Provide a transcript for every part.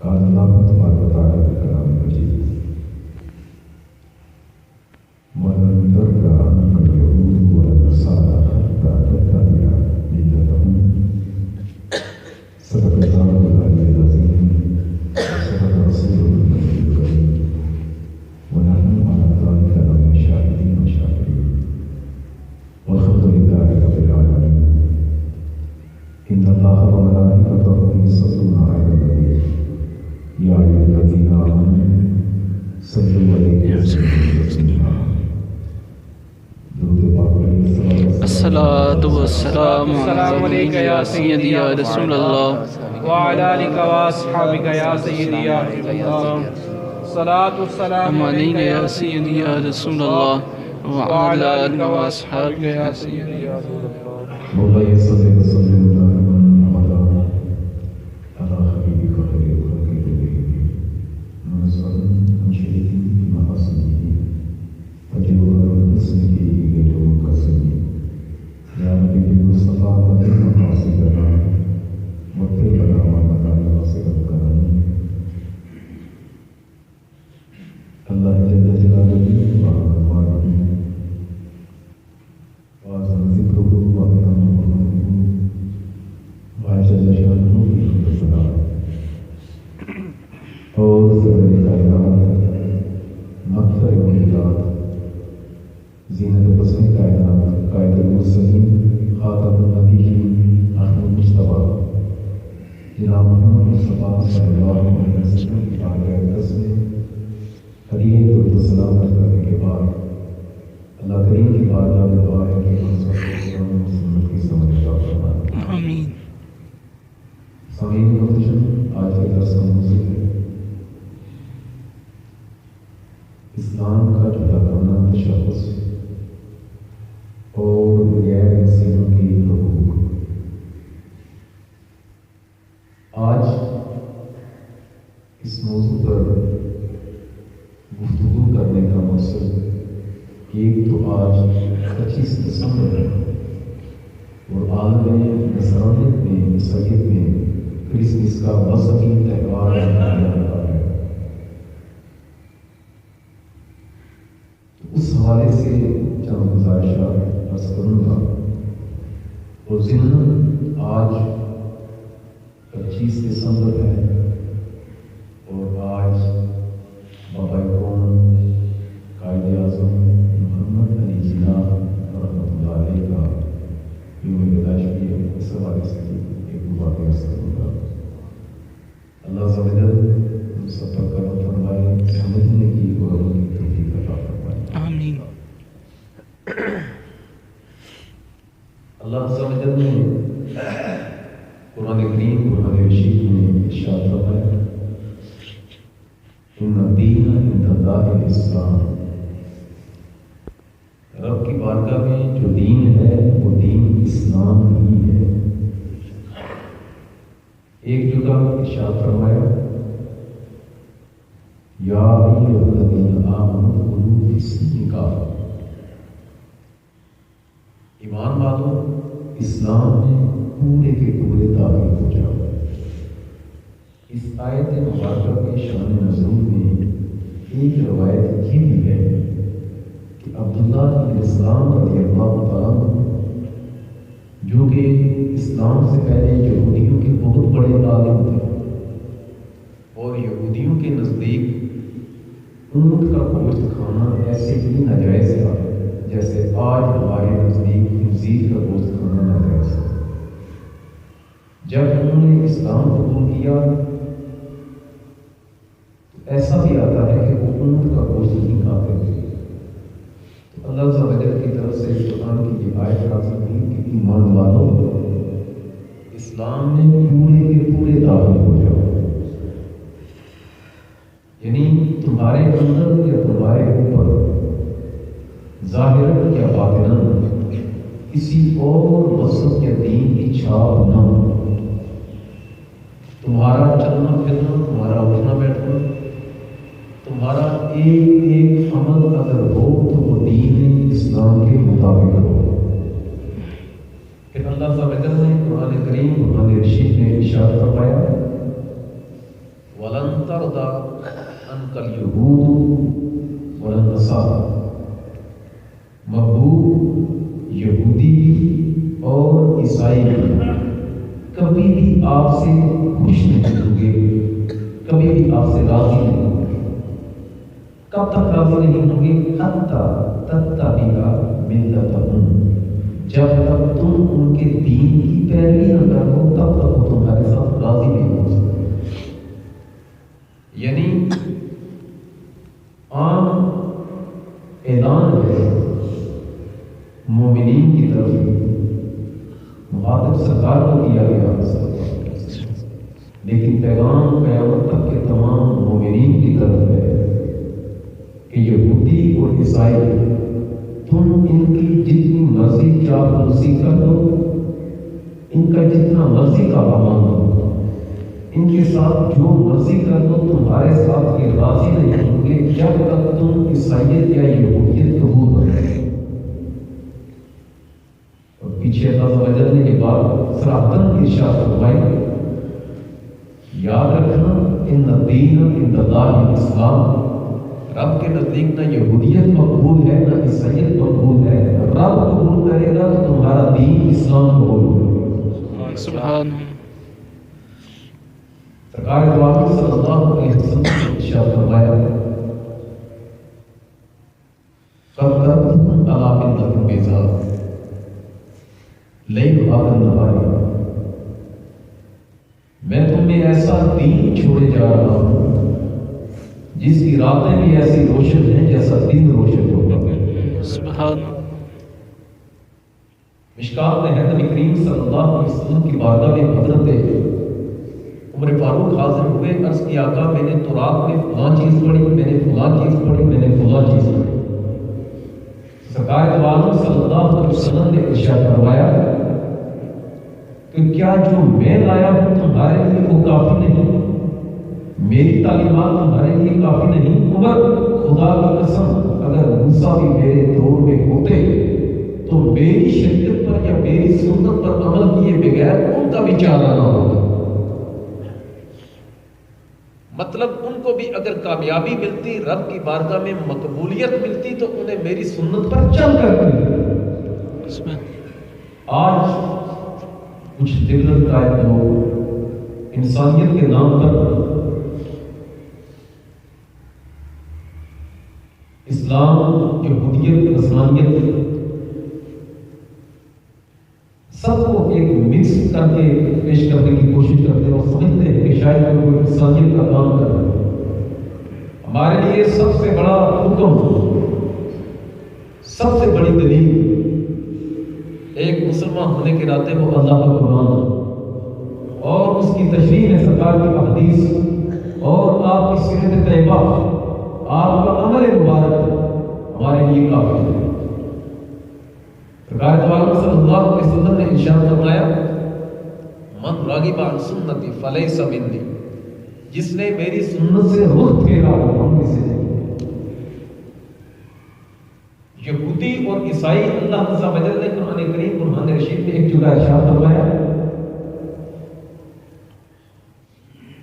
قال الله تبارك وتعالى في الكلام المجيد ولن ترضى عنك اليهود ولا النصارى حتى تتبع ملتهم صدق الله العلي العظيم وصدق رسوله النبي الكريم ونحن على ذلك لمن الشاهدين والشاكرين والحمد لله رب العالمين إن الله وملائكته يصلون على النبي يا أيها الذين آمنوا صلوا عليه وسلموا تسليما الصلاة والسلام عليك يا سيدي يا رسول الله وعلى آلك وأصحابك يا سيدي يا حبيب الله الصلاة والسلام عليك يا سيدي يا رسول الله وعلى آلك وأصحابك يا سيدي يا رسول الله مولاي صل وسلم دائما أبدا على حبيبك خير الخلق كلهم منزلا عن شريك بمحاسنه وجوهر حسنه غير منقسم يا نبي المصطفى بدر مقاصدنا واغفر لنا ومكان واصل الكرم الله جل جلاله وعظمته وعظم ذكره وأكرم حرمته وجل شأنه في كل صلاة اور سرور کائنات مقصد موجودات زینت بسم کائنات قائد المرسلین خاتم النبیین احمد مصطفیٰ جناب محمد مصطفیٰ صلی اللہ علیہ وسلم کی آگے دس میں حدیث درود و سلام کرنے کے بعد اللہ کریم کی بارگاہ میں دعا ہے کہ ہم سب کو قرآن و سنت کی سمجھ عطا فرمائے آمین سامعین محترم آج کے درس کا موضوع ہے اسلام کا جدا کرنا تشخص اور غیر مسلموں کی حقوق۔ آج اس موضوع پر گفتگو کرنے کا مقصد ایک تو آج 25 دسمبر ہے اور عالم نصرانیت میں عیسائیت میں کرسمس کا مذہبی تہوار منایا جاتا ہے۔ اس حوالے سے چند گزارشات عرض کروں گا اور ضمن آج 25 دسمبر ہے اور آج بابا قوم قائد اعظم محمد علی جناح رحمۃ اللہ علیہ کا یوم پیدائش بھی ہے۔ اس حوالے سے ایک بات عرض کروں گا۔ اللہ عز و جل ہم سب پر کرم فرمائے، سمجھنے کی اور عمل کی توفیق عطا فرمائے۔ آمین۔ اللہ عز و جل نے قرآن کریم قرآن رشید میں ارشاد فرمایا ان الدین عند اللہ الاسلام، رب کی بارگاہ میں جو دین ہے وہ دین اسلام ہی ہے۔ ایک جگہ ارشاد فرمایا یا ایھا الذین آمنوا ادخلوا فی السلم کافۃ، ایمان والو اسلام میں پورے کے پورے داخل ہو جاؤ۔ اس آیت مبارکہ کے شان نزول میں ایک روایت یہ بھی ہے کہ عبداللہ بن اسلام رضی اللہ تعالیٰ عنہ جو کہ اسلام سے پہلے یہودیوں کے بہت بڑے عالم تھے اور یہودیوں کے نزدیک اونٹ کا گوشت کھانا ایسے ہی ناجائز تھا جیسے آج ہمارے نزدیک خنزیر کا گوشت کھانا ناجائز ہے۔ جب انہوں نے اسلام قبول کیا تو ایسا بھی آتا ہے کہ وہ اونٹ کا گوشت نہیں کھاتے تھے۔ تو اللہ عز و جل کی طرف سے قرآن کی یہ آیت نازل ہوئی کہ ایمان والوں اسلام میں پورے کے پورے داخل ہو جاؤ، یعنی تمہارے اندر یا تمہارے اوپر ظاہراً یا باطناً کسی اور مذہب یا دین کی چھاپ نہ ہو۔ تمہارا چلنا پھرنا، تمہارا اٹھنا بیٹھنا، تمہارا ایک ایک عمل اگر ہو تو وہ دین اسلام کے مطابق ہو۔ پھر اللہ تعالیٰ نے قرآن کریم قرآن رشید میں ارشاد فرمایا وَلَن الیہود والنصارى، محبوب یہودی اور عیسائی کبھی بھی آپ سے خوش نہیں ہوں گے، کبھی بھی آپ سے راضی نہیں ہوں گے۔ کب تک راضی نہیں ہوں گے؟ حتیٰ تتبع ملتہم، جب تک تم ان کے دین کی پیروی نہ کرو تب تک وہ تمہارے ساتھ راضی نہیں ہو سکتے۔ یعنی عام اعلان ہے مومنین کی طرف مخاطب سرکار کو کیا گیا، لیکن پیغام قیامت تک کے تمام مومنین کی طرف ہے کہ یہودی اور عیسائی تم ان کی جتنی مرضی چاپلوسی کر دو، ان کا جتنا مرضی کا پابند ہو، ان کے ساتھ جو مرضی کر دو، تمہارے ساتھ یہ راضی نہیں ہوں گے جب تک تم عیسائیت یا یہودیت قبول کرو۔ اور پیچھے اللہ تعالیٰ نے یہ بات صراحتاً ارشاد فرمائی، یاد رکھنا ان الدین عند اللہ الاسلام، رب کے نزدیک نہ یہودیت مقبول ہے نہ عیسائیت مقبول ہے، رب قبول کرے گا تو تمہارا دین اسلام قبول ہوگا۔ سبحان سرکار دو عالم صلی اللہ علیہ وسلم نے ارشاد فرمایا، قد ترکتکم علی ملۃ بیضاء لیلھا کالنہار، میں تمہیں ایسا دین چھوڑے جا رہا ہوں جس کی راتیں بھی ایسی روشن ہیں جیسا دن روشن ہوگا۔ سبحان مشکات میں ہے نبی کریم صلی اللہ علیہ وسلم کی بارگاہ میں حضرت عمر فاروق حاضر ہوئے، عرض کی آقا میں نے تورات میں فلاں چیز پڑھی، میں نے فلاں چیز پڑھی، میں نے فلاں چیز پڑھی۔ سرکار دو عالم صلی اللہ علیہ وسلم نے ارشاد فرمایا کہ کیا جو میں لایا ہوں تمہارے لیے وہ کافی نہیں؟ میری تعلیمات تمہارے لیے کافی نہیں؟ عمر خدا کی قسم اگر موسیٰ بھی میرے دور میں ہوتے تو میری شریعت پر یا میری سنت پر عمل کیے بغیر ان کا بھی چارہ نہ ہوگا۔ مطلب ان کو بھی اگر کامیابی ملتی، رب کی بارگاہ میں مقبولیت ملتی تو انہیں میری سنت پر چل کر ملتی۔ آج کچھ دلت قائد لوگ انسانیت کے نام پر اسلام، یہودیت، نصرانیت سب کو ایک مکس کر کے پیش کرنے کی کوشش کرتے ہیں اور سمجھتے ہیں کہ شاید وہ انسانیت کا کام کر رہے ہیں۔ ہمارے لیے سب سے بڑا حکم، سب سے بڑی دلیل ایک مسلمان ہونے کے ناطے وہ اللہ کا قرآن اور اس کی تشریح ہے سرکار کی احادیث اور آپ کی سیرت طیبہ، آپ کا عمل مبارک ہمارے لیے کافی ہے۔ سرکار دو عالم صلی اللہ علیہ وسلم نے ارشاد فرمایا، من راغب عن سنتی فلیس منی، جس نے میری سنت سے رخ پھیرا وہ ہم میں سے نہیں۔ یہودی اور عیسائی اللہ عز و جل نے قرآن کریم قرآن رشید میں ایک جگہ ارشاد فرمایا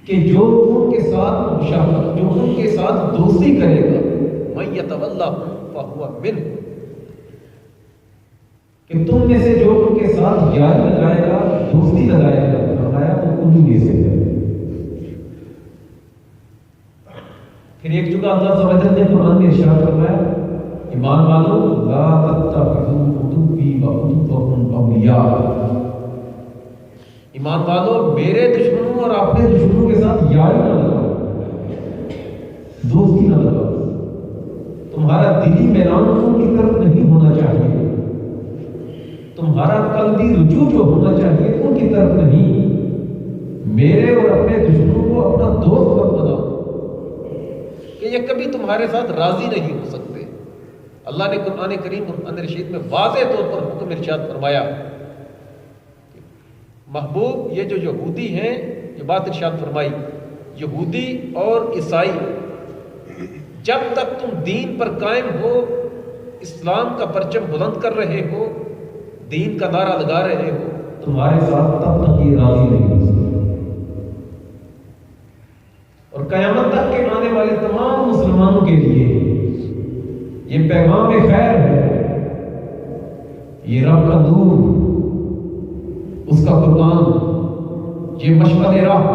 کہ جو ان کے ساتھ مشابہت، جو ان کے ساتھ دوستی کرے گا، من یتولہم فہو منہ، کہ تم میں سے جو ان کے ساتھ یاری لگائے گا، دوستی لگائے گا، فرمایا وہ انہی میں سے ہے۔ پھر ایک جگہ اللہ عز و جل نے قرآن میں ارشاد فرمایا، ایمان والو لا تتخذوا عدوی وعدوکم اولیاء، ایمان والو میرے دشمنوں اور اپنے دشمنوں کے ساتھ یاری نہ لگاؤ، دوستی نہ لگاؤ۔ تمہارا دلی میلان ان کی طرف نہیں ہونا چاہیے، تمہارا قلبی رجوع جو ہونا چاہیے ان کی طرف نہیں۔ میرے اور اپنے دشمنوں کو اپنا دوست مت بناؤ کہ یہ کبھی تمہارے ساتھ راضی نہیں ہو سکتے۔ اللہ نے قرآن کریم قرآن رشید میں واضح طور پر حکم ارشاد فرمایا، محبوب یہ جو یہودی ہیں، یہ بات ارشاد فرمائی، یہودی اور عیسائی جب تک تم دین پر قائم ہو، اسلام کا پرچم بلند کر رہے ہو، دین کا نعرہ لگا رہے ہو، تمہارے ساتھ تب تک یہ راضی نہیں ہو سکتے۔ اور قیامت تک کے آنے والے تمام مسلمانوں کے لیے یہ پیغام خیر ہے، یہ رب کا نور، اس کا قرآن، یہ مشعل راہ،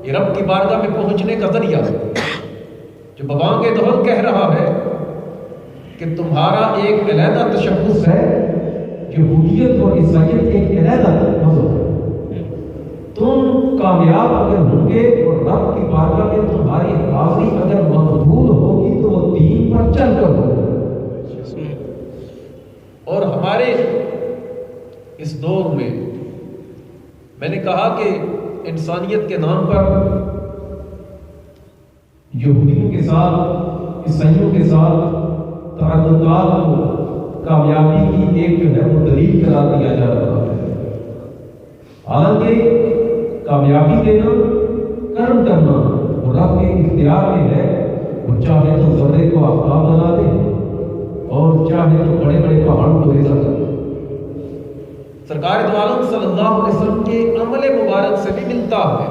یہ رب کی بارگاہ میں پہنچنے کا ذریعہ ہے، جو ببانگ دہل کہہ رہا ہے کہ تمہارا ایک علیحدہ تشخص ہے، یہودیت اور عیسائیت ایک علیحدہ مذہب ہے، تم کامیاب اگر ہوں گے اور رب کی بارگاہ میں تمہاری حاضری اگر مقبول ہوگی تو وہ دین پر چل کر ہوگی۔ اور ہمارے اس دور میں نے کہا کہ انسانیت کے نام پر یہودیوں کے ساتھ، عیسائیوں کے ساتھ تعلقات کو کامیابی کی ایک جو ہے وہ دلیل قرار دیا جا رہا ہے، حالانکہ کامیابی دینا، کرم کرنا وہ رب کے اختیار میں ہے، وہ چاہے تو ذرے کو آفتاب بنا دے اور چاہے تو بڑے بڑے پہاڑوں کو ریزہ کر دے۔ سرکار دو عالم صلی اللہ علیہ وسلم کے عمل مبارک سے بھی ملتا ہے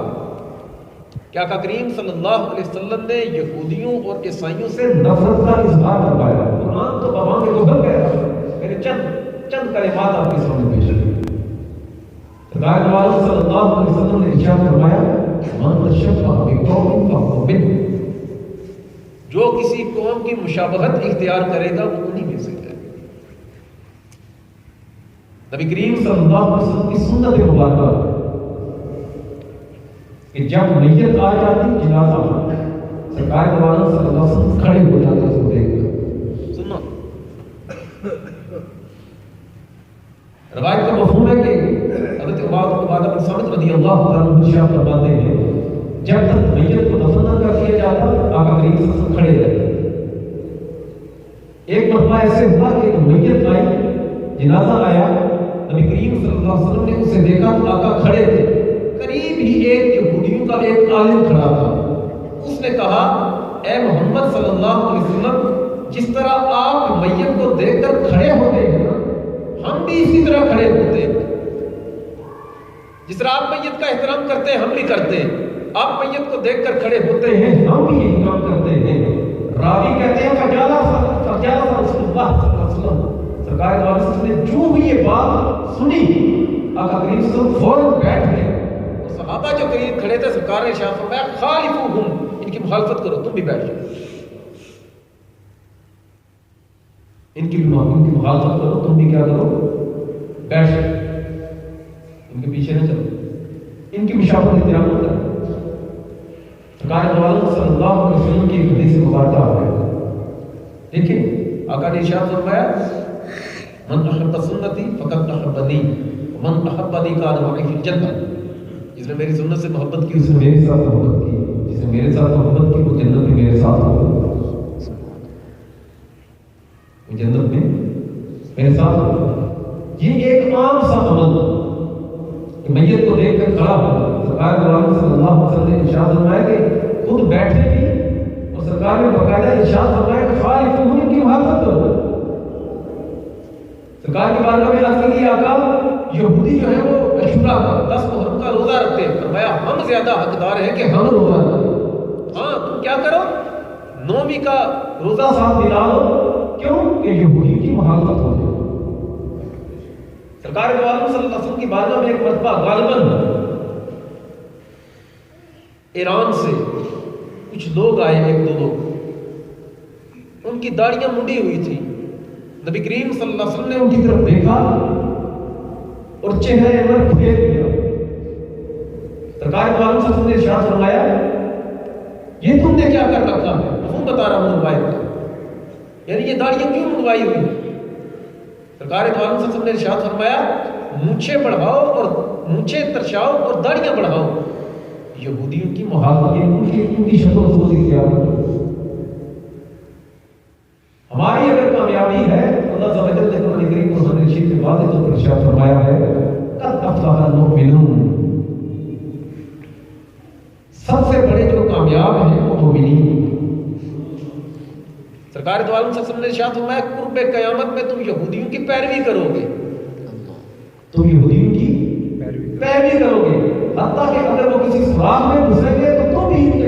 کہ آقا کریم صلی اللہ علیہ وسلم نے یہودیوں اور عیسائیوں سے نفرت کا اظہار کروایا۔ قرآن تو بابا کے گوھر کہہ رہا ہے، میرے چند کلمات آپ کے سامنے پیش کریں۔ سرکار دو عالم صلی اللہ علیہ وسلم نے ارشاد فرمایا، من تشبہ بقوم فہو منہم، جو کسی قوم کی مشابہت اختیار کرے گا وہ انہی میں سے ہے۔ نبی کریم صلی اللہ علیہ وسلم کی سنت مبارکہ کہ جب میت آ جاتی جنازہ، سرکار دو عالم صلی اللہ علیہ وسلم کھڑے ہو جاتے اس کو دیکھ کر۔ سننا روایت کا مفہوم ہے کہ حضرت عبادہ بن صامت رضی اللہ عنہ ارشاد فرماتے ہیں، جب تک میت کو دفن نہ کر دیا جاتا آقا کریم صلی اللہ علیہ وسلم کھڑے رہتے۔ ایک مرتبہ ایسے ہوا کہ ایک میت آئی، جنازہ آیا، نبی کریم صلی اللہ علیہ وسلم نے اسے دیکھا تو آقا کھڑے تھے، قریب ہی ایک یہودیوں کا ایک عالم کھڑا تھا۔ اس نے کہا، اے محمد صلی اللہ علیہ وسلم، جس طرح آپ میت کو دیکھ کر کھڑے ہوتے ہیں ہم بھی اسی طرح کھڑے ہوتے ہیں، جس طرح آپ میت کا احترام کرتے ہیں ہم بھی کرتے ہیں، آپ میت کو دیکھ کر کھڑے ہوتے ہیں ہم بھی یہی کام کرتے ہیں۔ راوی کہتے ہیں فجالہ رسول اللہ صلی اللہ علیہ وسلم، سرکار دو عالم صلی اللہ علیہ وسلم نے جو بھی یہ بات سنی آقا کریم صلی اللہ علیہ وسلم فوراً بیٹھ گئے، اور صحابہ جو قریب کھڑے تھے سرکار نے ارشاد فرمایا، خالفوہم، ان کی مخالفت کرو، تم بھی بیٹھ جاؤ، ان کی مخالفت کرو، تم بھی کیا کرو، بیٹھ جاؤ، ان کے پیچھے نہ چلو، ان کی مشابہت احترام نہ کرو۔ سرکار دو عالم صلی اللہ علیہ وسلم کی ایک حدیث مبارکہ ہے، دیکھیں آقا نے ارشاد فرمایا، من احب سنتی فقد احبنی ومن احبنی کان معی فی الجنہ، جس نے میری سنت سے محبت کی اس نے میرے ساتھ محبت کی، جس نے میرے ساتھ محبت کی وہ جنت میں میرے ساتھ ہوگا، وہ جنت میں میرے ساتھ ہوگا۔ یہ ایک عام سا عمل کہ میت کو دیکھ کر کھڑا ہو، سرکار دو عالم صلی اللہ علیہ وسلم نے ارشاد فرمایا کہ خود بیٹھے بھی، اور سرکار نے باقاعدہ ارشاد فرمایا کہ خالفوہم، ان کی محافظت کرو۔ سرکار کی بارگاہ میں عرض کی، آقا یہودی جو ہے وہ عاشورہ کا 10 محرم کا روزہ رکھتے ہیں، فرمایا ہم زیادہ حقدار ہیں کہ ہم روزہ رکھیں، ہاں تم کیا کرو 9ویں کا روزہ ساتھ ملا لو، کیوں کہ یہودی کی مخالفت ہو جائے۔ سرکار دو عالم صلی اللہ علیہ وسلم کی بارگاہ میں ایک مرتبہ غالباً ایران سے کچھ لوگ آئے، ایک دو لوگ، ان کی داڑیاں منڈی ہوئی تھی، نبی کریم صلی اللہ علیہ وسلم نے ان کی طرف دیکھا اور چہرے پر پھیر دیا۔ سرکار دو عالم صلی اللہ علیہ وسلم نے ارشاد فرمایا، یہ تم نے کیا کر رکھا ہے؟ مفہوم بتا رہا ہوں روایت کا، یعنی یہ داڑیاں کیوں منڈوائی ہوئی؟ سرکار دو عالم صلی اللہ علیہ وسلم نے ارشاد فرمایا، مونچھیں بڑھاؤ اور مونچھیں ترشاؤ اور داڑیاں بڑھاؤ، یہودیوں کی محافظت کی شکل و صورت اختیار کرو۔ ہماری اگر کامیابی ہے، اللہ تعالیٰ نے قرآن کریم کو ہمیں رشید کے واضح طور پر ارشاد فرمایا ہے، قد افلح المؤمنون، سب سے بڑے جو کامیاب ہیں وہ مومنین۔ سرکار دو عالم صلی اللہ علیہ وسلم نے ارشاد فرمایا، قرب قیامت میں تم یہودیوں کی پیروی کرو گے، تم یہودیوں کی پیروی کرو گے، حتیٰ کہ اگر وہ کسی سوراخ میں گھسیں گے تو تم بھی ان کے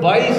22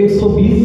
120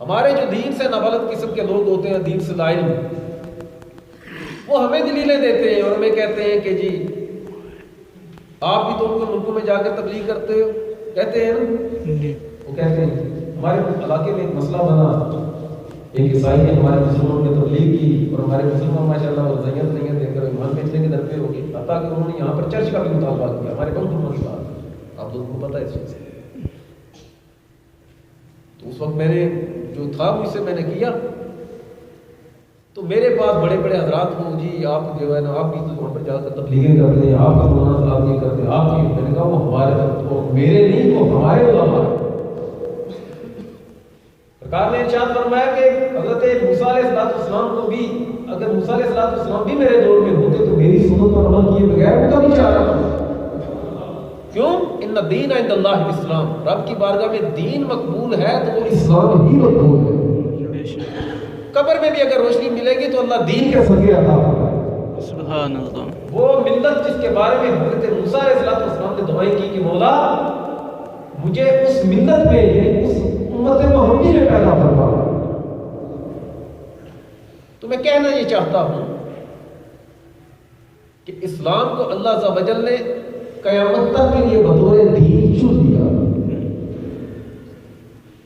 ہمارے جو دین سے نابلد قسم کے لوگ ہوتے ہیں، دین سے لا علم، وہ ہمیں دلیلیں دیتے ہیں اور ہمیں کہتے ہیں کہ جی آپ بھی تو ان کے ملکوں میں جا کر تبلیغ کرتے ہو، کہتے ہیں نا، وہ کہتے ہیں ہمارے علاقے میں ایک مسئلہ بنا، ایک عیسائی نے ہمارے مسلمانوں نے تبلیغ کی اور ہمارے مسلمان ماشاءاللہ اور زیت دے کر ایمان بیچنے کے در پہ ہو گئے، حتیٰ کہ انہوں نے یہاں پر چرچ کا بھی مطالبہ کیا، ہمارے بہت دور کی بات، آپ لوگوں کو پتہ ہے اس چیز سے۔ تو اس وقت میں نے جو تھا مجھ سے میں نے کیا، تو میرے پاس بڑے بڑے حضرات کو، جی آپ جو ہے نا آپ بھی وہاں پر جا کر تبلیغیں کرتے ہیں، آپ کا مولانا آپ یہ کرتے ہیں، آپ کی، میں نے کہا وہ ہمارے، وہ میرے نہیں، وہ ہمارے علماء ہیں۔ سرکار نے ارشاد فرمایا کہ حضرت موسیٰ علیہ السلام کو بھی، اگر موسیٰ علیہ السلام بھی میرے دور میں ہوتے تو میری سنت پر عمل کیے بغیر وہ کبھی چاہ رہا تھا۔ کیوں؟ ان الدین عند اللہ الاسلام، رب کی بارگاہ میں دین مقبول ہے تو وہ اسلام ہی مقبول ہے۔ قبر میں بھی اگر روشنی ملے گی تو اللہ دین کے صدقے عطا فرمائے۔ سبحان اللہ۔ وہ ملت جس کے بارے میں حضرت موسیٰ علیہ السلام نے دعائیں کی کہ مولا مجھے اس ملت میں، اس امت محمدی میں پیدا فرما۔ تو میں کہنا یہ چاہتا ہوں کہ اسلام کو اللہ عز و جل نے قیامت تک کے لیے بطور دین چن دیا۔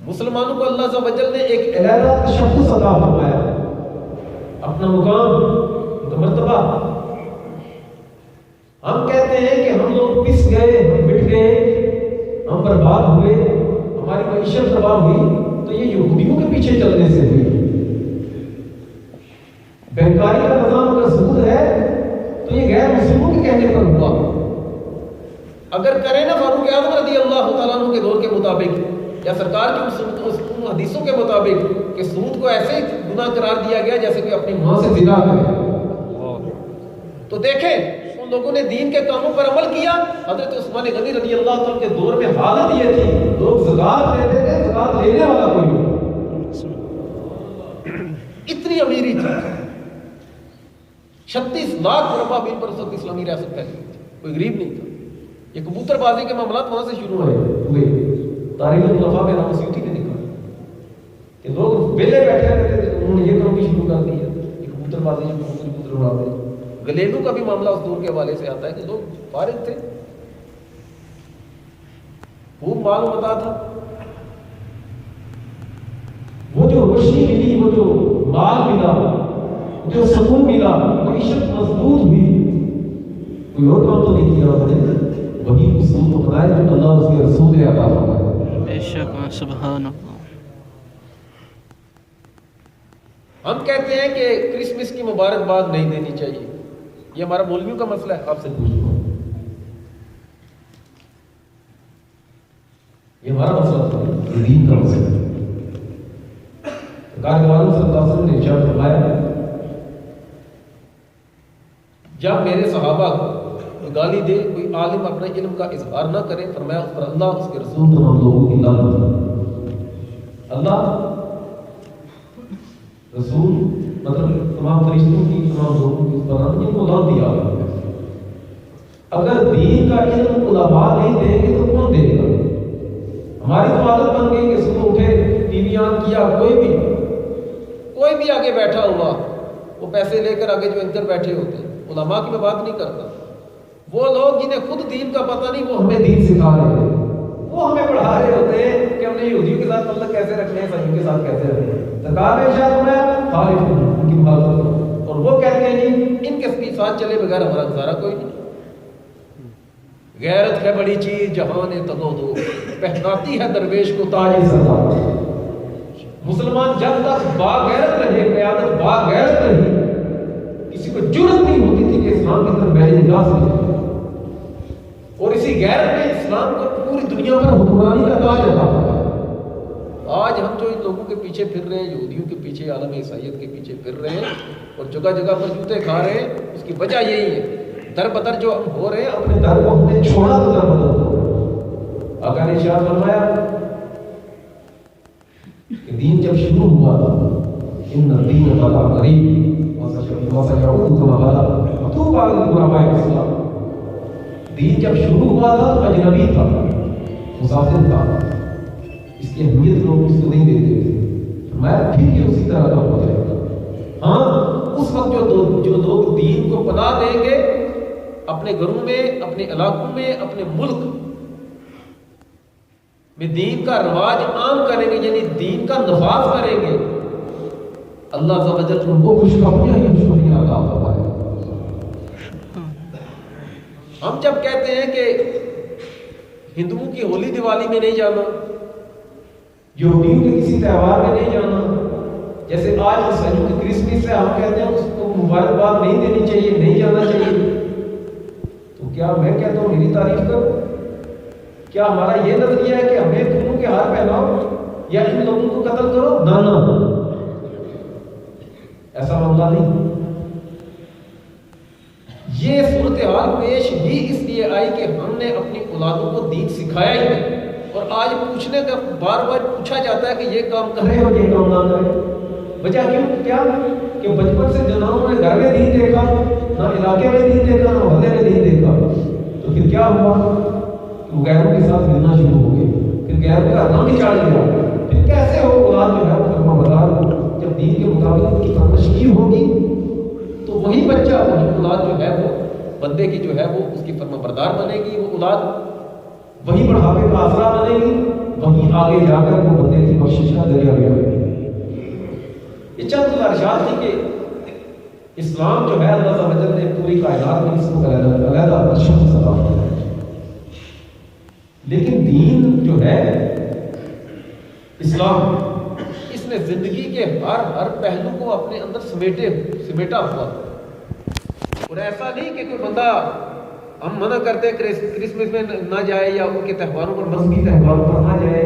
مسلمانوں کو اللہ عز و جل نے ایک علیحدہ تشخص عطا فرمایا، اپنا مقام، مرتبہ۔ ہم کہتے ہیں کہ ہم لوگ پس گئے، ہم مٹ گئے، ہم برباد ہوئے، ہماری معیشت تباہ ہوئی تو یہ یہودیوں کے پیچھے چلنے سے ہوئی۔ بینکاری کا نظام اگر سود ہے تو یہ غیر مسلموں کے کہنے پر ہوا۔ اگر کرے نا فاروق اعظم رضی اللہ تعالیٰ عنہ کے دور کے مطابق یا سرکار کی ان حدیثوں کے مطابق کہ سود کو ایسے گناہ قرار دیا گیا جیسے کہ اپنی ماں سے زنا کرے، تو دیکھیں ان لوگوں نے دین کے کاموں پر عمل کیا۔ حضرت عثمان غنی رضی اللہ عنہ کے دور میں حالت یہ تھی، لوگ زکات دیتے تھے، زکات لینے والا کوئی نہیں، اتنی امیری تھی۔ 36 لاکھ مربع میل پر اس وقت اسلامی ریاست پھیلی تھی، کوئی غریب نہیں تھا۔ یہ کبوتر بازی کے معاملات وہاں سے شروع ہوئے۔ تاریخ الخلفاء میں امام سیوطی نے لکھا کہ لوگ ویلے بیٹھے رہتے تھے، انہوں نے یہ کام بھی شروع کر دیا، یہ کبوتر بازی، کبوتر اڑاتے۔ گلیلو کا بھی معاملہ اس دور کے حوالے سے آتا ہے کہ لوگ فارغ تھے، خوب مال و متاع تھا۔ وہ جو روشنی ملی، وہ جو مال ملا، جو سکون ملا، معیشت مضبوط ہوئی، کوئی اور کام تو نہیں کیا انہوں نے، وہی اصول کو بنائے جو اللہ اس کے رسول نے عطا فرمایا۔ بے شک، سبحان اللہ۔ ہم کہتے ہیں کہ کرسمس کی مبارکباد نہیں دینی چاہیے، یہ ہمارا مولویوں کا مسئلہ ہے، آپ سے پوچھ رہا ہوں، یہ ہمارا مسئلہ تھا، یہ دین کا مسئلہ ہے۔ سرکار کے صلی اللہ علیہ وسلم نے ارشاد فرمایا جب میرے صحابہ گالی دے کوئی عالم اپنے علم کا اظہار نہ کرے، فرمایا اس پر اللہ، اس کے رسول تمام لوگوں کی لعنت۔ اللہ، رسول، مطلب تمام فرشتوں کی، تمام لوگوں کی اس پر لعنت، جن کو لعنت دیا ہوا ہے۔ اگر دین کا علم علماء نہیں دیں گے تو کون دے گا؟ ہماری تو عادت بن گئی کہ صبح اٹھے، ٹی وی آن کیا، کوئی بھی آگے بیٹھا ہوا، وہ پیسے لے کر آگے جو اینکر بیٹھے ہوتے ہیں، علماء کی میں بات نہیں کرتا، وہ لوگ جنہیں خود دین کا پتہ نہیں، وہ ہمیں دین سکھا رہے ہیں، وہ ہمیں پڑھا رہے ہوتے ہیں کہ ہم نے یہودیوں کے ساتھ تعلق کیسے رکھنے ہیں، عیسائیوں کے ساتھ کیسے رکھنے ہیں۔ سرکار نے ارشاد فرمایا خالف ان کی مخالفت کرو، اور وہ کہتے ہیں جی ان کے ساتھ چلے بغیر ہمارا گزارا کوئی نہیں۔ غیرت ہے بڑی چیز جہاں نے تگو دو، پہناتی ہے درویش کو تاج سردار۔ مسلمان جب تک باغیرت رہے، قیادت باغیرت رہی، کسی کو جرأت نہیں ہوتی تھی کہ اسلام کی طرف میری نگاہ سے جائے، اور اسی غیرت میں اسلام کو پوری دنیا پر حکمرانی کا تاج عطا ہوا۔ آج ہم جو ان لوگوں کے پیچھے پھر رہے ہیں، یہودیوں کے پیچھے، عالم عیسائیت کے پیچھے پھر رہے ہیں اور جگہ جگہ پر جوتے کھا رہے ہیں، اس کی وجہ یہی ہے، در بدر جو ہم ہو رہے ہیں، اپنے در کو ہم نے چھوڑا تو در بدر ہو۔ آقا نے ارشاد فرمایا کہ دین جب شروع ہوا تھا، ان الدین غدا قریب وسيعود كما غدا وطوبى للغرباء الاسلام، دین جب شروع ہوا تھا تو اجنبی تھا، مسافر تھا، اس کی اہمیت لوگ اس کو نہیں دیتے تھے۔ فرمایا پھر یہ اسی طرح کا ہو جائے گا. ہاں اس وقت جو لوگ دین کو پناہ دیں گے اپنے گھروں میں، اپنے علاقوں میں، اپنے ملک میں دین کا رواج عام کریں گے، یعنی دین کا نفاذ کریں گے، اللہ عز و جل ان کو خوشخبریاں عطا فرمائے. ہم جب کہتے ہیں کہ ہندوؤں کی ہولی دیوالی میں نہیں جانا، یہودیوں کے کسی تہوار میں نہیں جانا، جیسے آج عیسائیوں کی کرسمس ہے ہم کہتے ہیں اس کو مبارکباد نہیں دینی چاہیے، نہیں جانا چاہیے، تو کیا میں کہتا ہوں میری تعریف کرو؟ کیا ہمارا یہ نظریہ ہے کہ ہمیں دونوں کے ہار پہناؤ یا ان لوگوں کو قتل کرو؟ نہ، ایسا معاملہ نہیں. یہ صورتحال پیش بھی اس لیے آئی کہ ہم نے اپنی اولادوں کو دین سکھایا ہی نہیں، اور آج پوچھنے کا بار بار پوچھا جاتا ہے کہ یہ کام کرے اور یہ کام نہ کرے. وجہ کیا کہ بچپن سے جنابوں نے گھر میں دین دیکھا، نہ علاقے میں دین دیکھا، نہ محلے میں دین دیکھا، تو پھر کیا ہوا؟ وہ غیروں کے ساتھ ملنا شروع ہو گئے، پھر غیروں کا رنگ چڑھ گیا. پھر کیسے ہو اولاد جو ہے وہ فرما بردار ہو؟ جب دین کے مطابق ان کی فرمائش ہوگی تو وہی بچہ، وہی اولاد جو ہے وہ بندے کی جو ہے وہ اس کی فرما بردار بنے گی، وہ اولاد وہی بڑھاپے کا آسرا بنے گی، وہی آگے جا کر وہ بندے کی بخشش کا ذریعہ بھی بنے گی. یہ چند گزارشات تھی کہ اسلام جو ہے اللہ عز و جل نے پوری کائنات میں اس کو علیحدہ شخص عطا کیا ہے. لیکن دین جو ہے اسلام، اس نے زندگی کے ہر پہلو کو اپنے اندر سمیٹا ہوا. اور ایسا نہیں کہ کوئی بندہ، ہم منع کرتے ہیں کرسمس میں نہ جائے یا ان کے تہواروں پر، مذہبی تہواروں پر نہ جائے،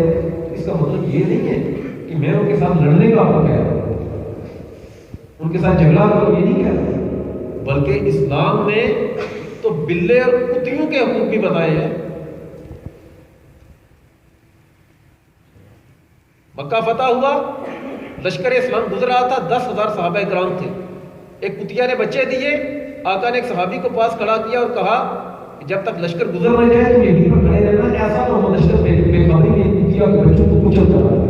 اس کا مطلب یہ نہیں ہے کہ میں ان کے ساتھ لڑنے کا حق ہے، ان کے ساتھ جھگڑا کرو، یہ نہیں کہتا. بلکہ اسلام نے تو بلے اور کتیوں کے حقوق بھی بتائے ہیں. مکہ فتح ہوا، لشکر اسلام گزر رہا تھا، 10,000 صحابہ کرام تھے. ایک کتیا نے بچے دیے، آقا نے ایک صحابی کو پاس کھڑا کیا اور کہا کہ جب تک لشکر گزر نہ جائے تم یہیں پر کھڑے رہنا، ایسا نہ ہو لشکر بے خبری میں کتیا کے بچوں کو کچل کر آئے.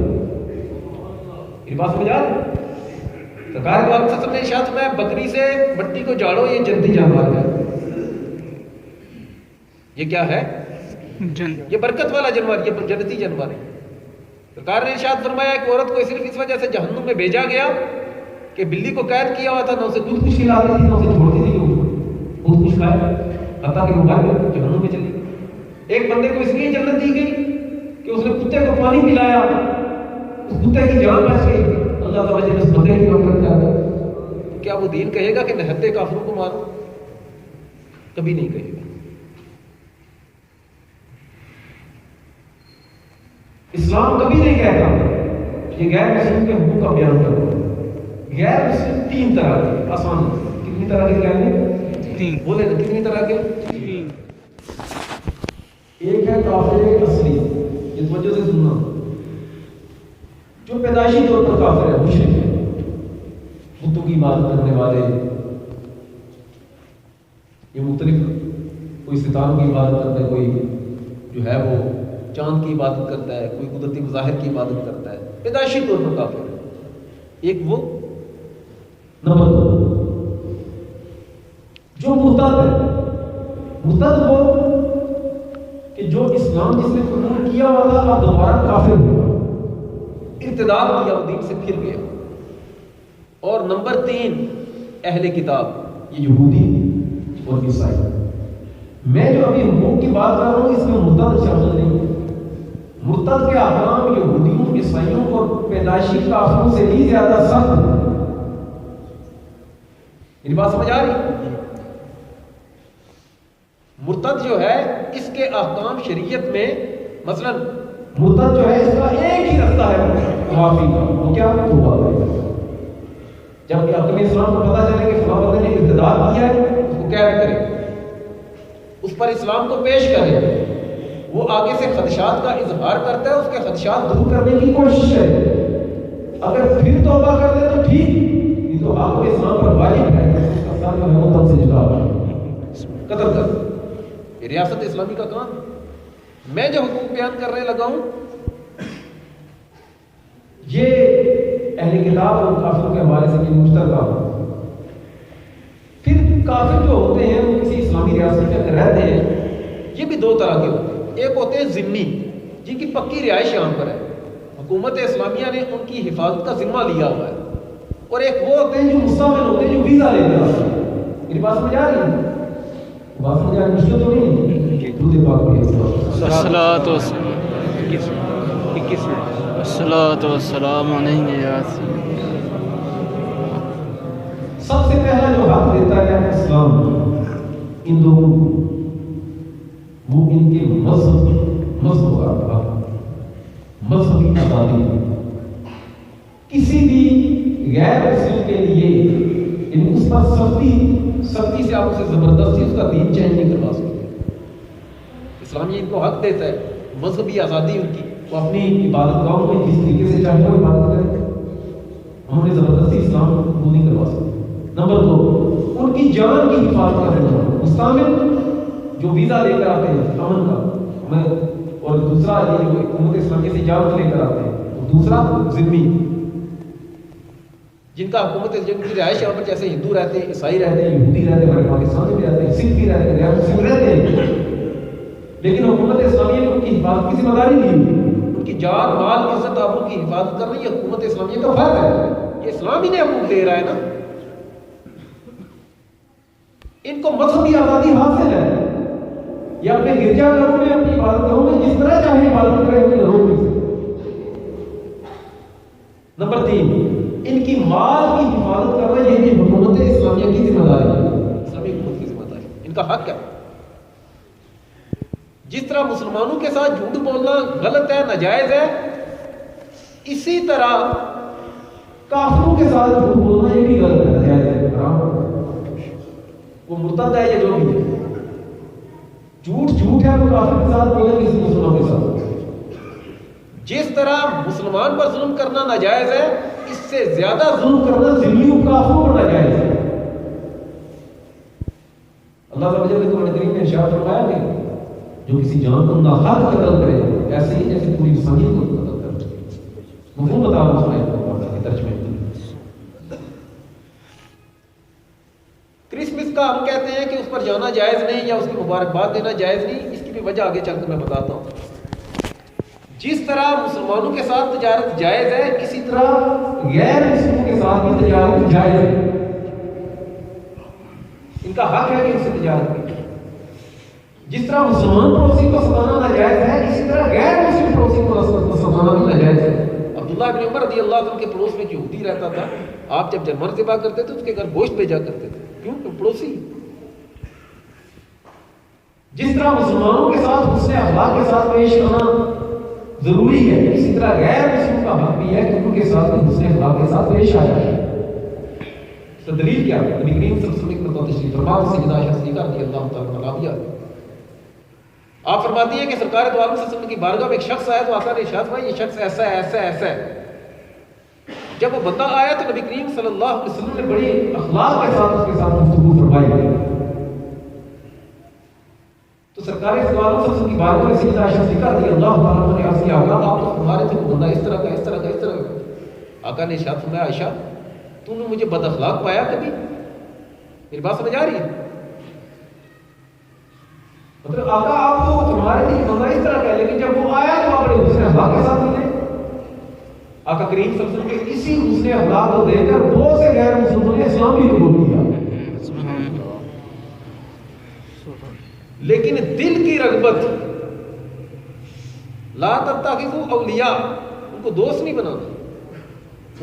یہ بات سمجھ آ رہی؟ سرکار کو آپ سے ارشاد میں بکری سے مٹی کو جاڑو، یہ جنتی جانور ہے. یہ کیا ہے؟ یہ برکت والا جانور، یہ جنتی جانور ہے. سرکار نے ارشاد فرمایا کہ عورت کو صرف اس وجہ سے جہنم میں بھیجا گیا کہ بلی کو قید کیا ہوا تھا، نہ اسے دودھ کچھ کھلاتی تھی، نہ اسے چھوڑتی تھی کہ دودھ کچھ کھائے، حتیٰ کہ وہ جہنم میں چلی. ایک بندے کو اس لیے جنت دی گئی کہ اس نے کتے کو پانی پلایا، اس کتے کی جان بچ گئی. اللہ تعالیٰ نے اس بندے کی مغفرت کر دی. کیا وہ دین کہے گا کہ نہتے کافروں کو مارو؟ کبھی نہیں کہے گا. اسلام کبھی نہیں کہتا یہ غیر مسلم کے حقوق کا بیان کرو. غیر مسلم 3 طرح کے، آسان کتنی طرح کے کہیں گے؟ بولے نا کتنی طرح کے؟ ایک ہے کافر اصلی، اس وجہ سے سننا، جو پیدائشی طور پر کافر ہے، مشرک ہے، بتوں کی عبادت کرنے والے، یہ مختلف، کوئی ستاروں کی عبادت کرتا ہے، کوئی جو ہے وہ چاند کی عبادت کرتا ہے، کوئی قدرتی مظاہر کی عبادت کرتا ہے، پیدائشی طور پر کافر ہے. ایک وہ نمبر 2 جو مرتد ہے. مرتد وہ کہ جو اسلام جس نے قبول کیا ہوا تھا اب دوبارہ کافر ہوا، ارتداد کیا، وہ دین سے پھر گیا. اور نمبر 3 اہل کتاب، یہ یہودی اور عیسائی. میں جو ابھی حقوق کی بات کر رہا ہوں اس میں مرتد شامل نہیں. مرتد کے احکام یہودیوں، عیسائیوں اور پیدائشی کافروں سے بھی زیادہ سخت ہیں. میری بات سمجھ آ رہی؟ مرتد جو ہے اس کے احکام شریعت میں، مثلا مرتد جو ہے اس کا ایک ہی رستہ ہے معافی کا، وہ کیا؟ توبہ کرے. جب حکم اسلام کو پتہ چلے کہ فلاں بندے نے ارتداد کیا ہے، اس کو قید کرے، اس پر اسلام کو پیش کرے. وہ آگے سے خدشات کا اظہار کرتا ہے، اس کے خدشات دور کرنے کی کوشش ہے. اگر پھر توبہ کر دے تو ٹھیک، یہ تو حق اسلام پر واجب ہے کہ اس کا سر جو ہے وہ تب سے جدا قتل کر. یہ ریاست اسلامی کا کام. میں جو حقوق بیان کرنے لگا ہوں یہ اہل کتاب اور کافروں کے حوالے سے بھی مشترکہ ہو۔ پھر کافر جو ہوتے ہیں وہ کسی اسلامی ریاست کے اندر رہتے ہیں، یہ بھی دو طرح کے ہوتے ہیں۔ ایک ہوتے ہیں ذمی، جن کی پکی رہائش یہاں پر ہے، حکومت اسلامیہ نے ان کی حفاظت کا ذمہ لیا ہوا ہے، اور ایک وہ ہوتے ہیں جو مستعمل ہوتے ہیں، جو ویزا لے کر آتے ہیں۔ میری بات سمجھ آ رہی ہے؟ بات سمجھ آ رہی ہے؟ مشکل تو نہیں ہے؟ درود پاک پڑھیے۔ الصلاۃ والسلام علیہ یا سب سے پہلا جو حق دیتا ہے اسلام ان لوگوں کو، وہ ان کے مذہب کا حق، مذہبی آزادی۔ کسی بھی غیر مسلم کے لیے اس پر سختی سے آپ اسے زبردستی اس کا دین چینج نہیں کروا سکتے۔ اسلام یہ ان کو حق دیتا ہے، مذہبی آزادی ان کی، وہ اپنی عبادت گاہوں میں جس طریقے سے چاہے وہ عبادت کرے، ہم انہیں زبردستی اسلام قبول نہیں کروا سکتے۔ نمبر 2، ان کی جان کی حفاظت کرنا، مستعمل جو ویزا لے کر آتے ہیں امن کا، اور دوسرا یہ جو حکومت اسلامیہ سے جان لے کر آتے ہیں، دوسرا ذمی، جن کا حکومت جن کی رہائش یہاں پر جیسے ہندو رہتے ہیں، عیسائی رہتے ہیں، یہودی رہتے ہیں، ہمارے پاکستان میں بھی رہتے ہیں، سکھ بھی رہتے ہیں، غیر مسلم رہتے ہیں، لیکن حکومت اسلامیہ نے ان کی حفاظت کی ذمہ داری لی، ان کی جان مال عزت آبرو کی حفاظت کرنا یہ حکومت اسلامیہ کا فرض ہے، یہ اسلام ہی نے حقوق دے رہا ہے نا۔ ان کو مذہبی آزادی حاصل ہے، یہ اپنے گرجا گھروں میں اپنی عبادت گاہوں میں جس طرح چاہے عبادت کرے، انہیں روک نہیں سکتے۔ نمبر 3، ان کی مال کی حفاظت کرنا یہ بھی حکومت اسلامیہ کی ذمہ داری ہے، اسلامی حکومت کی ذمہ داری، ان کا حق ہے۔ جس طرح مسلمانوں کے ساتھ جھوٹ بولنا غلط ہے، ناجائز ہے، اسی طرح کافروں کے ساتھ جھوٹ بولنا یہ بھی غلط ہے، ناجائز ہے، حرام ہے، وہ مرتد ہے یا جو بھی ہے۔ جھوٹ ہے وہ کافر کے ساتھ بولے کسی مسلمان کے ساتھ۔ جس طرح مسلمان پر ظلم کرنا ناجائز ہے، اس سے زیادہ ظلم کرنا ذمیوں کافروں پر ناجائز ہے۔ اللہ تعالیٰ نے قرآن کریم میں ارشاد فرمایا کہ جو کسی جان کو ناحق قتل کرے، ایسے ہی جیسے پوری انسانیت کو قتل کرے۔ مفہوم بتاؤ اس ترجمے میں۔ کرسمس کا ہم کہتے ہیں کہ اس پر جانا جائز نہیں یا اس کی مبارکباد دینا جائز نہیں، اس کی بھی وجہ آگے چل کر میں بتاتا ہوں۔ جس طرح مسلمانوں کے ساتھ تجارت جائز ہے، اسی طرح غیر مسلموں کے ساتھ بھی تجارت جائز ہے، ان کا حق ہے کہ ان سے تجارت کریں۔ جس طرح مسلمان پڑوسی کو ستانا ناجائز ہے، اسی طرح غیر مسلم پڑوسی کو ستانا بھی ناجائز ہے۔ عبداللہ بن عمر رضی اللہ عنہ کے پڑوس میں یہودی رہتا تھا، آپ جب جانور ذبح کرتے تھے اس کے گھر گوشت بھیجا کرتے تھے، کیوں؟ پڑوسی۔ جس طرح مسلمانوں کے ساتھ حسن اخلاق کے ساتھ پیش کرنا ضروری ہے، اسی طرح غیر مسلموں کا حق بھی ہے کہ ان کے ساتھ حسن اخلاق کے ساتھ پیش آیا ہے۔ اس کا دلیل کیا ہے؟ نبی کریم صلی اللہ علیہ وسلم کی تشریف فرما سیدہ عائشہ صدیقہ رضی اللہ تعالیٰ عنہا، آپ فرماتی ہیں کہ سرکار دو عالم صلی اللہ علیہ وسلم کی بارگاہ میں ایک شخص آیا تو آقا نے ارشاد فرمایا یہ شخص ایسا ہے ایسا ہے ایسا ہے۔ جب وہ بندہ آیا تو نبی کریم صلی اللہ علیہ وسلم نے بڑی اخلاق کے ساتھ اس کے ساتھ گفتگو فرمائی، تو سرکار دو عالم صلی اللہ علیہ وسلم کی بارگاہ میں سیدہ عائشہ صدیقہ رضی اللہ تعالیٰ عنہا نے عرض کیا آقا آپ تو ہمارے تھے وہ بندہ اس طرح کا اس طرح کا اس طرح کا۔ آقا نے ارشاد فرمایا عائشہ تو نے مجھے بد اخلاق پایا کبھی؟ میری بات سمجھ آ رہی ہے؟ مطلب آقا آپ کو تمہارے لیے بندہ اس طرح کا ہے، لیکن جب وہ آیا تو آپ نے حسن اخلاق کے ساتھ ملے۔ آقا کریم صلی اللہ علیہ وسلم کے اسی حسن اخلاق کو دیکھ کر بہت سے غیر مسلموں نے اسلام بھی قبول کیا، لیکن دل کی رغبت، لا تتخذوا اولیاء، ان کو دوست نہیں بنانا،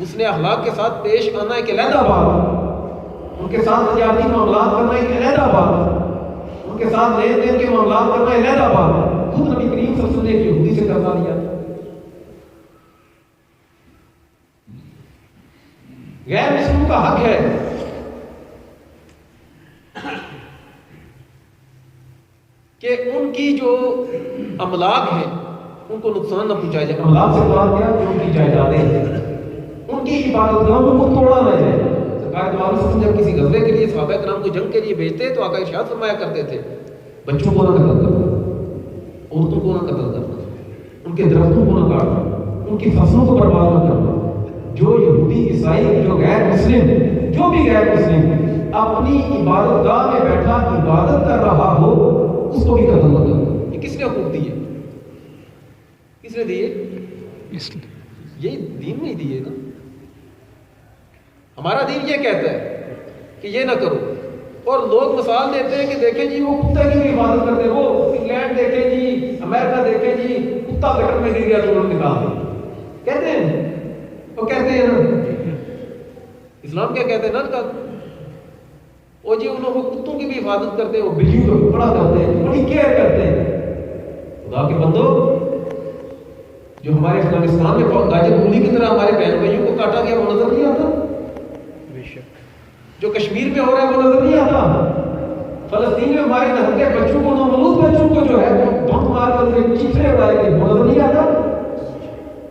حسن اخلاق کے ساتھ پیش آنا ایک علیحدہ بات، ان کے ساتھ تجارتی معاملات کرنا ایک علیحدہ بات، ان کے ساتھ لین دین کے معاملات کرنا علیحدہ بات، خود نبی کریم صلی اللہ علیہ وسلم نے ایک یہودی سے کروا لیا۔ غیر مسلموں کا حق ہے کہ ان کی جو املاک ہیں ان کو نقصان نہ پہنچایا جائے۔ املاک سے مراد کیا؟ ان کی جائیدادیں ہیں، ان کی عبادت گاہوں کو توڑا نہ جائے۔ سرکار دو عالم صلی اللہ علیہ وسلم جب کسی غزوے کے لیے صحابہ کرام کو جنگ کے لیے بھیجتے تو آقا ارشاد فرمایا کرتے تھے بچوں کو نہ قتل کرنا، عورتوں کو نہ قتل کرنا، ان کے درختوں کو نہ کاٹنا، ان کی فصلوں کو برباد نہ کرنا، جو یہودی عیسائی جو غیر مسلم جو بھی غیر مسلم اپنی عبادت گاہ میں بیٹھا عبادت کر رہا ہو اس کو بھی قتل نہ کرو. یہ کس نے حقوق دیے؟ کس نے دیے؟ یہ دین نہیں دیے نا. ہمارا دین یہ کہتا ہے کہ یہ نہ کرو، اور لوگ مثال دیتے ہیں کہ دیکھیں جی وہ کتے کی بھی عبادت کرتے ہیں، وہ انگلینڈ دیکھیں جی، امریکہ دیکھیں جی، کتا گٹر میں گر گیا تو انہوں نے نکال دیا. کہتے ہیں وہ کہتے ہیں نا اسلام کیا کہتے ہیں نا، وہ جی انہوں وہ کتوں کی بھی حفاظت کرتے ہیں، وہ بلیوں کو بڑا کرتے ہیں، بڑی کیئر کرتے ہیں. خدا کے بندو، جو ہمارے افغانستان میں گاجر مولی کی طرح ہمارے بہن بھائیوں کو کاٹا گیا وہ نظر نہیں آتا؟ جو کشمیر میں ہو رہا ہے وہ نظر نہیں آتا؟ فلسطین میں ہمارے نہنگے بچوں کو، نومولود بچوں کو جو ہے بم مار کر کے چیخنے اڑائے گئے وہ نظر نہیں آتا؟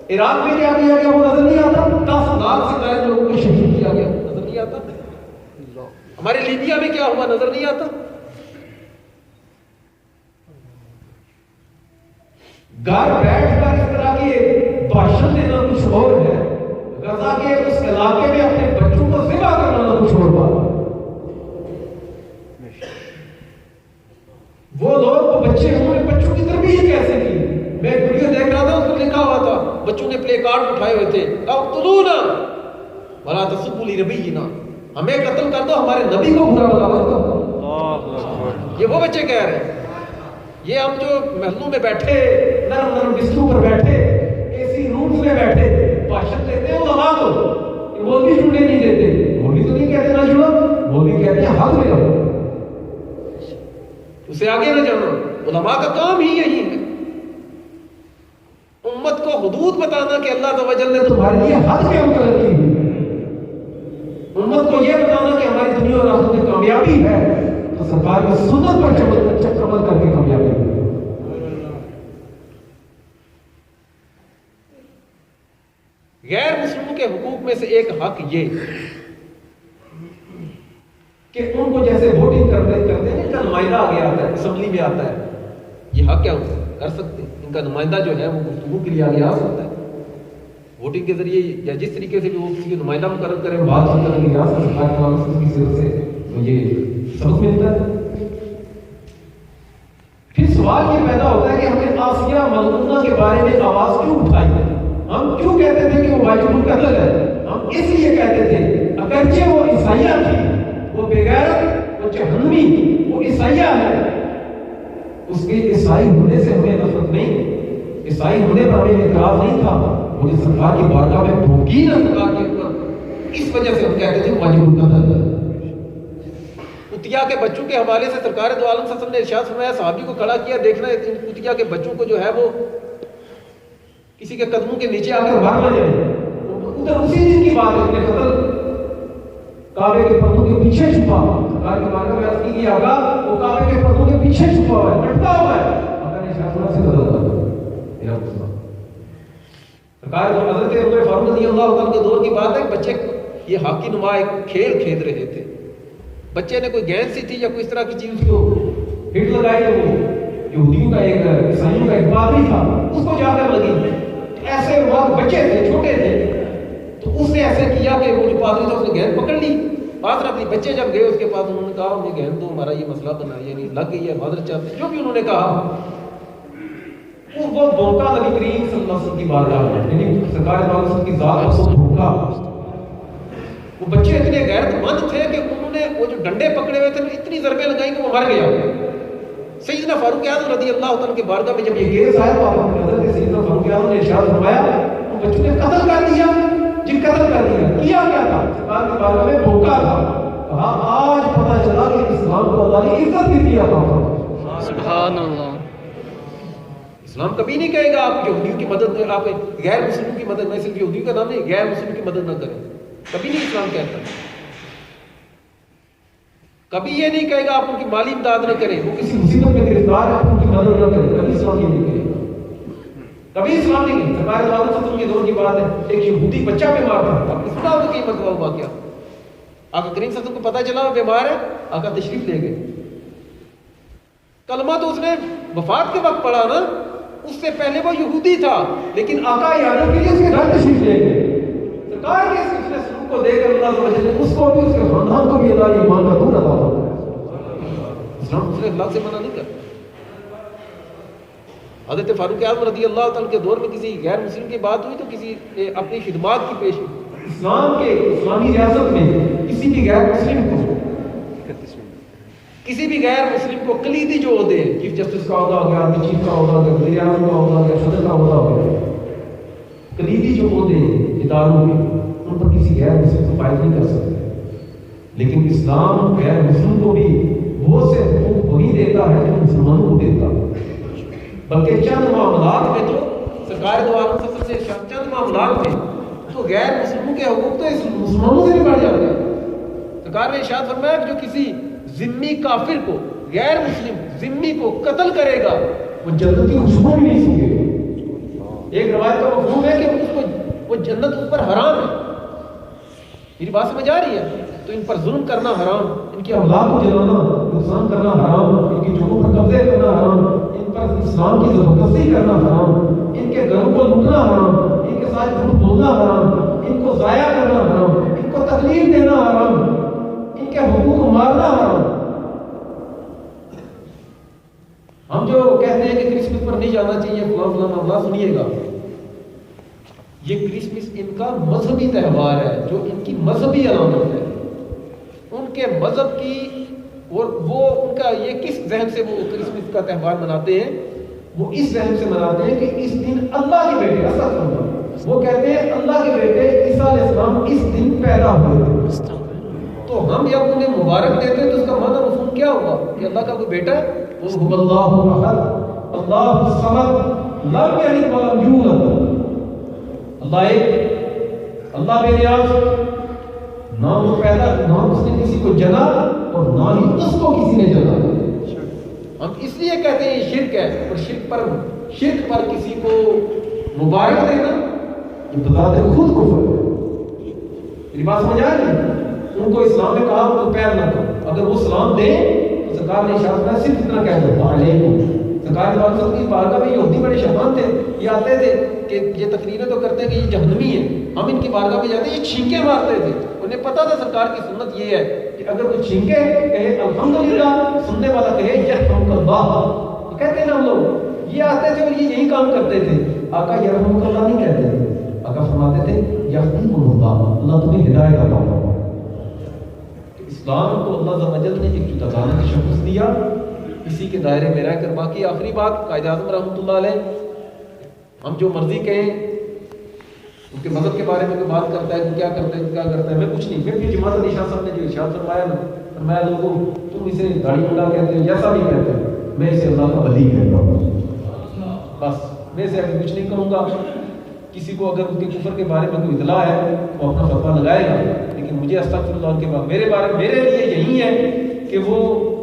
عراق میں کیا کیا گیا وہ نظر نہیں آتا؟ 10 لاکھ سے زائد لوگوں کو شہید کیا گیا نظر نہیں آتا؟ ہمارے لیبیا میں کیا ہوا نظر نہیں آتا؟ گھر بیٹھ کر اس طرح کے بھاشن دینا کچھ اور ہے، غزہ کے اس علاقے میں اپنے بچوں کو ذبح کرنا کچھ اور بات. وہ لوگ بچے انہوں نے بچوں کی تربیت کیسے کی؟ میں ایک ویڈیو دیکھ رہا تھا، اس پر لکھا ہوا تھا بچوں نے پلے کارڈ اٹھائے ہوئے تھے، اقتلونا ولا تسبوا لنبینا، ہمیں قتل کر دو ہمارے نبی کو برا بلا مت کرو. یہ وہ بچے کہہ رہے ہیں. یہ ہم جو محلوں میں بیٹھے نرم نرم بستروں پر بیٹھے اے سی رومز میں بیٹھے بھاشن دیتے ہیں علماء کو، یہ مولوی جھوٹے نہیں دیتے. مولوی تو نہیں کہتے نہ جھوڑو، مولوی کہتے ہیں حق میں رہو، اسے آگے نہ جانا. علماء کا کام ہی یہی ہے، امت کو حدود بتانا کہ اللہ تعالی جل نے تمہارے لیے حد کیا مقرر کی ہے. امت کو یہ بتانا کہ ہماری دنیا اور آخرت میں کامیابی ہے تو سرکار کی سنت پر عمل کر کے کامیابی ہے. غیر مسلموں کے حقوق میں سے ایک حق یہ کہ ان کو جیسے ووٹنگ کرتے ہیں ان کا نمائندہ آگے آتا ہے، اسمبلی میں آتا ہے، یہ حق کیا کر سکتے ہیں؟ ان کا نمائندہ جو ہے وہ گفتگو کے لیے آگے آ سکتا ہے ووٹنگ کے ذریعے، یا جس طریقے سے بھی وہ کسی نمائندہ مقرر کریں بات کرنے کی ریاست کی صورت سے تو یہ سبق ملتا ہے. پھر سوال یہ پیدا ہوتا ہے کہ ہم نے آسیہ ملعونہ کے بارے میں آواز کیوں اٹھائی ہے؟ ہم کیوں کہتے تھے کہ وہ واجب القتل ہے؟ ہم اس لیے کہتے تھے اگرچہ وہ عیسائیہ تھی، وہ بغیرت، وہ جہنمی، وہ عیسائیہ ہے، اس کے عیسائی ہونے سے ہمیں نفرت نہیں، عیسائی ہونے پر ہمیں اعتراض نہیں تھا، مجھے سرکار کی بارگاہ میں بھوکی نہ سرکار کے اوپر، اس وجہ سے ہم کہتے تھے واجب القتل ہے. کتیا کے بچوں کے حوالے سے سرکار دو عالم صلی اللہ علیہ وسلم نے ارشاد فرمایا، صحابی کو کھڑا کیا، دیکھنا ہے ان کتیا کے بچوں کو جو ہے وہ کسی کے قدموں کے نیچے آ کر مار نہ جائے. ادھر اسی دن کی بات ہے کہ قتل کعبے کے پردوں کے پیچھے چھپا، سرکار کی بارگاہ میں عرض کی گئی آقا وہ کعبے کے پردوں کے پیچھے چھپا ہوا ہے، لٹکا ہوا ہے. آقا نے ارشاد فرمایا سے قتل کر دو. میرا مسئلہ سرکار جو حضرت عمر فاروق رضی اللہ عنہ کے دور کی بات ہے، بچے یہ ہاکی نما ایک کھیل کھیل رہے تھے، بچے نے کوئی گیند سی تھی یا کوئی اس طرح کی چیز کو ہٹ لگائی، تو وہ یہودیوں کا ایک عیسائیوں کا ایک پادری تھا، اس کو جا کر لگی. ایسے وہ بچے تھے، چھوٹے تھے، تو اس نے ایسے کیا کہ وہ جو پادری تھا اس نے گیند پکڑ لی، پاس رکھ لی. بچے جب گئے اس کے پاس انہوں نے کہا ہمیں گیند دو، ہمارا یہ مسئلہ بنا، یعنی لگ گئی ہے، معذرت چاہتے ہیں، جو بھی انہوں نے کہا. وہ دھوکہ نبی کریم صلی اللہ علیہ وسلم کی بارگاہ میں، یعنی سرکار صلی اللہ علیہ وسلم کی ذات کو دھوکہ. وہ بچے اتنے غیرت مند تھے کہ انہوں نے وہ جو ڈنڈے پکڑے ہوئے تھے اتنی ضربیں لگائیں کہ وہ مر گیا. سیدنا فاروق اعظم رضی اللہ تعالیٰ کے بارگاہ میں جب یہ کیس آیا تو حضرت سیدنا فاروق اعظم نے ارشاد فرمایا ان بچوں نے قتل کر دیا. جی قتل کر دیا، کیا کیا تھا؟ سرکار کی بارگاہ میں دھوکہ تھا. کہا آج پتہ چلا کہ اسلام کو اللہ نے عزت بھی دیا تھا. سبحان اللہ. اسلام کبھی نہیں کہے گا آپ یہودیوں کی مدد، آپ غیر مسلموں کی مدد، میں صرف یہودیوں کا نام نہیں، غیر مسلموں کی مدد نہ کریں، کبھی نہیں اسلام کہتا. کبھی یہ نہیں کہے گا آپ ان کی مالی امداد نہ کریں، وہ کسی مصیبت میں گرفتار ہے ان کی مدد نہ کریں، کبھی اسلام یہ نہیں کہے گا، کبھی اسلام نہیں کہے. سرکار دو عالم صلی اللہ علیہ وسلم کے دور کی بات ہے، ایک یہودی بچہ بیمار تھا، آپ نے سنا ہوگا کہ یہ مسئلہ ہوا کیا. آقا کریم صلی اللہ علیہ وسلم کو پتہ چلا وہ بیمار ہے، آقا تشریف لے گئے. کلمہ تو اس نے وفات کے وقت پڑھا نا، اس سے پہلے وہ یہودی تھا، لیکن آقا عیادت کے لیے اس کے گھر تشریف لے گئے. انکار کے اس حسن سلوک کو دے کر اللہ عز و جل نے اس کو بھی اس کے خاندان کو بھی اللہ ایمان کا نور عطا فرمایا۔ اسلام دوسرے اخلاق سے منع نہیں کرتا۔ حضرت فاروق اعظم رضی اللہ تعالیٰ کے دور میں کسی غیر مسلم کی بات ہوئی تو کسی اپنی خدمات کی پیش اسلام کے اسلامی ریاست میں کسی بھی غیر مسلم کو کلیدی جو عہدے چیف جسٹس کا عہدہ ہو گیا، آرمی چیف کا عہدہ ہو گیا، وزیر اعظم کا عہدہ ہو گیا، صدر کا عہدہ ہو گیا، کلیدی جو عہدے اداروں میں ان پر کسی غیر مسلم کو فائد نہیں کر سکتے۔ لیکن اسلام غیر مسلم کو بھی وہ سے حقوق وہی دیتا ہے جو مسلمانوں کو دیتا ہے، بلکہ چند معاملات میں تو سرکار دو عالم سفر سے چند معاملات میں تو غیر مسلموں کے حقوق تو مسلمانوں سے بھی بڑھ جاتے ہیں۔ سرکار نے ارشاد فرمایا کہ جو کسی ذمی کافر کو، غیر مسلم ذمی کو قتل کرے گا وہ جنت کی خوشبو بھی نہیں سونگے گا۔ ایک روایت کا مفہوم ہے کہ اس کو وہ جنت اس پر حرام ہے۔ میری بات سمجھ آ رہی ہے؟ تو ان پر ظلم کرنا حرام، ان کی اولاد کو جلانا، نقصان کرنا حرام، ان کی جگہوں پر قبضے کرنا حرام، ان پر اسلام کی زبردستی کرنا حرام، ان کے گھروں کو لوٹنا حرام، ان کے ساتھ جھوٹ بولنا حرام، ان کو ضائع کرنا حرام، ان کو تکلیف دینا حرام، ان کے حقوق کو مارنا حرام۔ ہم جو کہتے ہیں کہ کرسمس پر نہیں جانا چاہیے فلاں فلاں معاملہ، سنیے گا، یہ کرسمس ان کا مذہبی تہوار ہے جو ان کی مذہبی علامت ہے، ان کے مذہب کی، اور وہ ان کا یہ کس ذہن سے وہ کرسمس کا تہوار مناتے ہیں؟ وہ اس ذہن سے مناتے ہیں کہ اس دن اللہ کے بیٹے وہ کہتے ہیں اللہ کے بیٹے عیسیٰ علیہ السلام اس دن پیدا ہوئے تھے۔ تو ہم جب انہیں مبارک دیتے ہیں تو اس کا معنی مفہوم کیا ہوا کہ اللہ کا کوئی بیٹا ہے؟ وہ اللہ احد اللہ الصمد لم یلد ولم یولد، اللہ ایک، اللہ بے نیاز، نہ وہ پیدا، نہ اس نے کسی کو جنا اور نہ ہی اس کو کسی نے جنا۔ ہم اس لیے کہتے ہیں یہ شرک ہے، اور شرک پر کسی کو مبارک دینا یہ بذات خود کفر ہے۔ میری بات سمجھ آ رہی ہے؟ ان کو اسلام نے کہا تو پیر نہ کرو، اگر وہ سلام دیں تو سرکار نے ارشاد فرمایا صرف اتنا کہہ دو علیکم۔ سرکار نے سب کی بارگاہ میں یہودی بڑے شیطان تھے، یہ آتے تھے کہ یہ تقریریں تو کرتے ہیں کہ یہ جہنمی ہے، ہم ان کی بارگاہ میں جاتے ہیں، یہ چھینکیں مارتے تھے۔ انہیں پتا تھا سرکار کی سنت یہ ہے کہ اگر کوئی چھینکے کہے الحمدللہ، سننے والا کہے یرحمک اللہ، کہتے ہیں نا ہم لوگ، یہ آتے تھے اور یہ یہی کام کرتے تھے۔ آقا یرحمک اللہ نہیں کہتے تھے، آقا فرماتے تھے یحییکم اللہ، اللہ تمہیں ہدایت عطا فرمائے۔ اسلام کو اللہ عز و جل نے ایک جداگانہ کا شخص دیا، اسی کے دائرے میں رہ کر۔ باقی آخری بات قائد اعظم رحمۃ اللہ علیہ، ہم جو مرضی کہیں، ان کے مذہب کے بارے میں کوئی بات کرتا ہے کہ کیا کرتا ہے کیا کرتا ہے، میں کچھ نہیں، پھر بھی جماعت علی شاہ صاحب نے جو ارشاد فرمایا لوگوں تم اسے گاڑی گھوڑا کہتے ہو، جیسا بھی کہتے ہو، میں اسے اللہ کا ولی کہتا ہوں، بس میں اسے کچھ نہیں کروں گا۔ کسی کو اگر ان کے کفر کے بارے میں کوئی اطلاع ہے وہ اپنا فتویٰ لگائے گا، لیکن مجھے استغفر اللہ کے بعد میرے لیے یہی ہے کہ وہ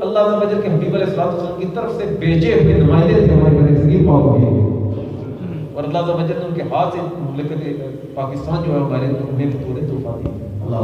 اللہ عز و جل کے حبیب علیہ السلام کی طرف سے بھیجے ہوئے نمائندے تھے ہمارے بڑے صغیر پاک ہوئے، اور اللہ عز و جل نے ان کے ہاتھ سے مملکت پاکستان جو ہے ہمارے ہمیں بطور تحفہ دی۔ اللہ